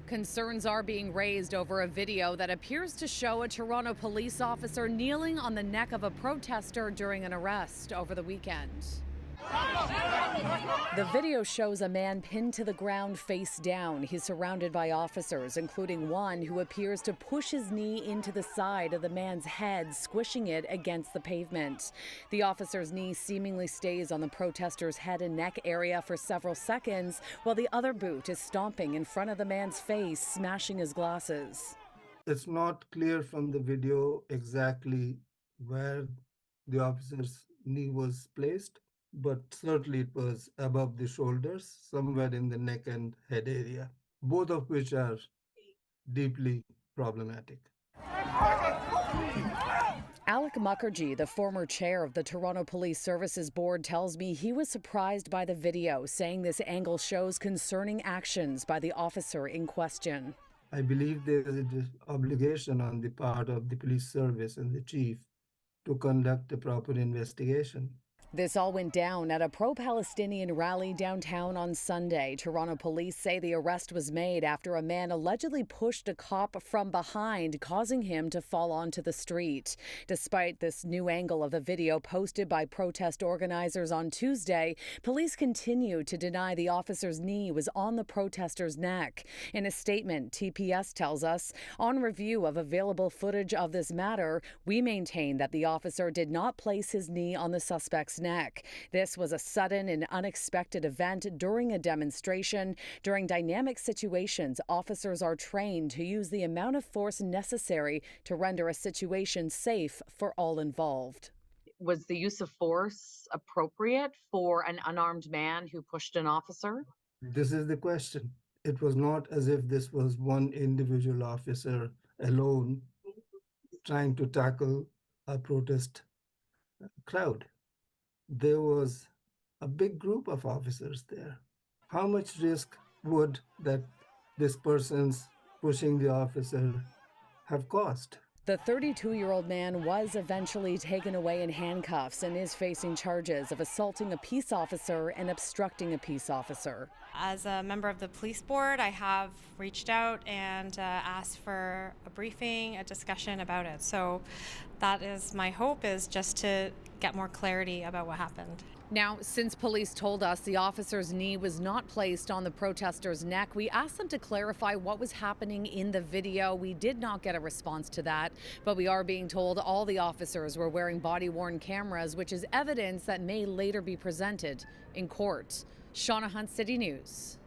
Concerns are being raised over a video that appears to show a Toronto police officer kneeling on the neck of a protester during an arrest over the weekend. The video shows a man pinned to the ground face down. He's surrounded by officers, including one who appears to push his knee into the side of the man's head, squishing it against the pavement. The officer's knee seemingly stays on the protester's head and neck area for several seconds, while the other boot is stomping in front of the man's face, smashing his glasses. It's not clear from the video exactly where the officer's knee was placed, but certainly it was above the shoulders, somewhere in the neck and head area, both of which are deeply problematic. Alec Mukherjee, the former chair of the Toronto Police Services Board, tells me he was surprised by the video, saying this angle shows concerning actions by the officer in question. I believe there is an obligation on the part of the police service and the chief to conduct a proper investigation. This all went down at a pro-Palestinian rally downtown on Sunday. Toronto police say the arrest was made after a man allegedly pushed a cop from behind, causing him to fall onto the street. Despite this new angle of the video posted by protest organizers on Tuesday, police continue to deny the officer's knee was on the protester's neck. In a statement, TPS tells us, on review of available footage of this matter, we maintain that the officer did not place his knee on the suspect's neck. This was a sudden and unexpected event during a demonstration. During dynamic situations, officers are trained to use the amount of force necessary to render a situation safe for all involved. Was the use of force appropriate for an unarmed man who pushed an officer? This is the question. It was not as if this was one individual officer alone trying to tackle a protest crowd. There was a big group of officers there. How much risk would that this person's pushing the officer have caused? The 32-year-old man was eventually taken away in handcuffs and is facing charges of assaulting a peace officer and obstructing a peace officer. As a member of the police board, I have reached out and asked for a briefing, a discussion about it. So that is my hope, is just to get more clarity about what happened. Now, since police told us the officer's knee was not placed on the protester's neck, we asked them to clarify what was happening in the video. We did not get a response to that, but we are being told all the officers were wearing body-worn cameras, which is evidence that may later be presented in court. Shauna Hunt, City News.